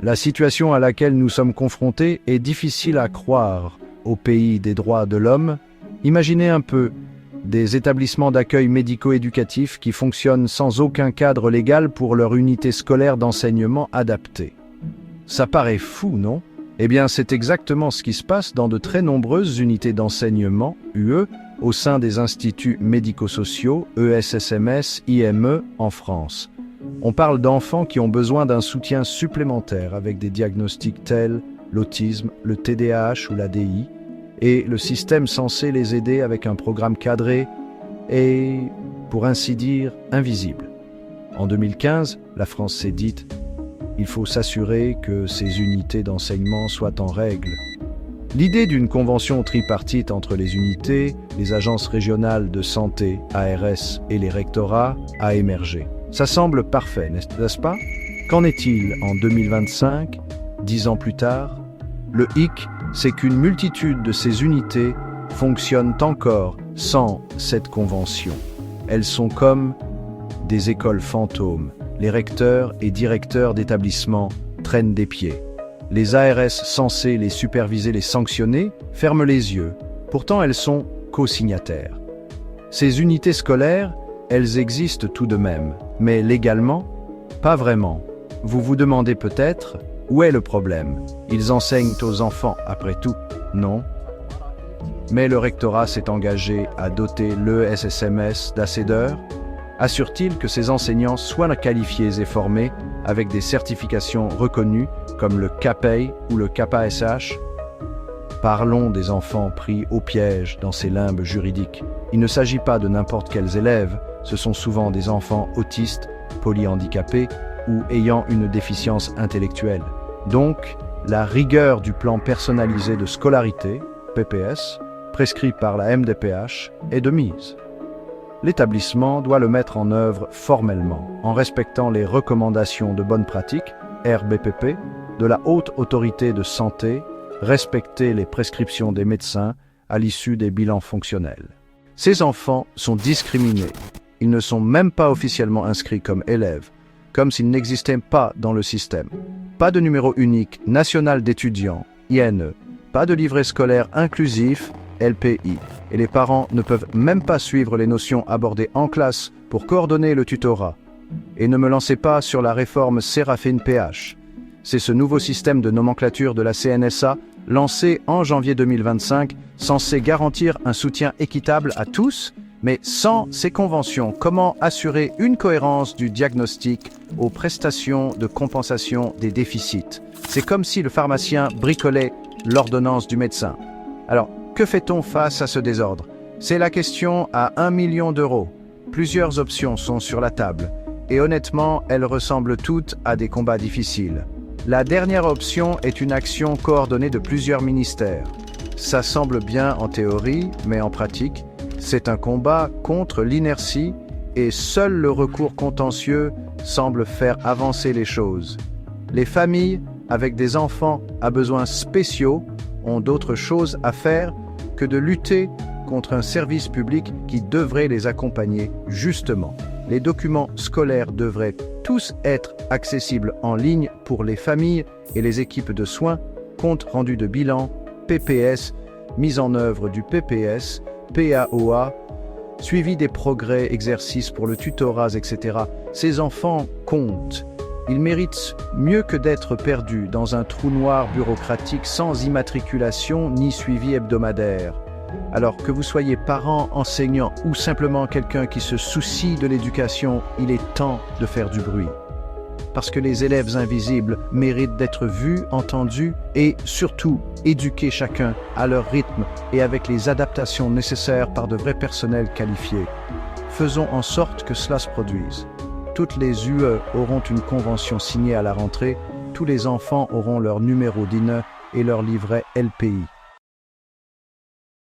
La situation à laquelle nous sommes confrontés est difficile à croire au pays des droits de l'homme. Imaginez un peu des établissements d'accueil médico-éducatifs qui fonctionnent sans aucun cadre légal pour leur unité scolaire d'enseignement adaptée. Ça paraît fou, non? Eh bien, c'est exactement ce qui se passe dans de très nombreuses unités d'enseignement, UE, au sein des instituts médico-sociaux, ESSMS, IME, en France. On parle d'enfants qui ont besoin d'un soutien supplémentaire avec des diagnostics tels l'autisme, le TDAH ou l'ADI, et le système censé les aider avec un programme cadré et, pour ainsi dire, invisible. En 2015, la France s'est dite « Il faut s'assurer que ces unités d'enseignement soient en règle ». L'idée d'une convention tripartite entre les unités, les agences régionales de santé, ARS, et les rectorats a émergé. Ça semble parfait, n'est-ce pas? Qu'en est-il en 2025, 10 ans plus tard? Le hic, c'est qu'une multitude de ces unités fonctionnent encore sans cette convention. Elles sont comme des écoles fantômes. Les recteurs et directeurs d'établissements traînent des pieds. Les ARS censés les superviser, les sanctionner, ferment les yeux. Pourtant, elles sont co-signataires. Ces unités scolaires, elles existent tout de même, mais légalement, pas vraiment. Vous vous demandez peut-être, où est le problème? Ils enseignent aux enfants, après tout, non? Mais le rectorat s'est engagé à doter l'ESSMS d'assez d'heures. Assure-t-il que ces enseignants soient qualifiés et formés avec des certifications reconnues comme le CAPEI ou le CAPA-SH? Parlons des enfants pris au piège dans ces limbes juridiques. Il ne s'agit pas de n'importe quels élèves, ce sont souvent des enfants autistes, polyhandicapés ou ayant une déficience intellectuelle. Donc, la rigueur du plan personnalisé de scolarité, PPS, prescrit par la MDPH, est de mise. L'établissement doit le mettre en œuvre formellement, en respectant les recommandations de bonne pratique, RBPP, de la Haute Autorité de Santé, respecter les prescriptions des médecins à l'issue des bilans fonctionnels. Ces enfants sont discriminés. Ils ne sont même pas officiellement inscrits comme élèves, comme s'ils n'existaient pas dans le système. Pas de numéro unique national d'étudiants, INE, pas de livret scolaire inclusif, LPI, et les parents ne peuvent même pas suivre les notions abordées en classe pour coordonner le tutorat. Et ne me lancez pas sur la réforme Séraphin-PH. C'est ce nouveau système de nomenclature de la CNSA, lancé en janvier 2025, censé garantir un soutien équitable à tous, mais sans ces conventions, comment assurer une cohérence du diagnostic aux prestations de compensation des déficits? C'est comme si le pharmacien bricolait l'ordonnance du médecin. Alors, que fait-on face à ce désordre? C'est la question à 1 million d'euros. Plusieurs options sont sur la table, et honnêtement, elles ressemblent toutes à des combats difficiles. La dernière option est une action coordonnée de plusieurs ministères. Ça semble bien en théorie, mais en pratique, c'est un combat contre l'inertie et seul le recours contentieux semble faire avancer les choses. Les familles avec des enfants à besoins spéciaux ont d'autres choses à faire que de lutter contre un service public qui devrait les accompagner justement. Les documents scolaires devraient tous être accessibles en ligne pour les familles et les équipes de soins, compte rendu de bilan, PPS, mise en œuvre du PPS, PAOA, suivi des progrès, exercices pour le tutorat, etc. Ces enfants comptent. Ils méritent mieux que d'être perdus dans un trou noir bureaucratique sans immatriculation ni suivi hebdomadaire. Alors que vous soyez parent, enseignant ou simplement quelqu'un qui se soucie de l'éducation, il est temps de faire du bruit. Parce que les élèves invisibles méritent d'être vus, entendus et surtout éduqués chacun à leur rythme et avec les adaptations nécessaires par de vrais personnels qualifiés. Faisons en sorte que cela se produise. Toutes les UE auront une convention signée à la rentrée, tous les enfants auront leur numéro d'INE et leur livret LPI.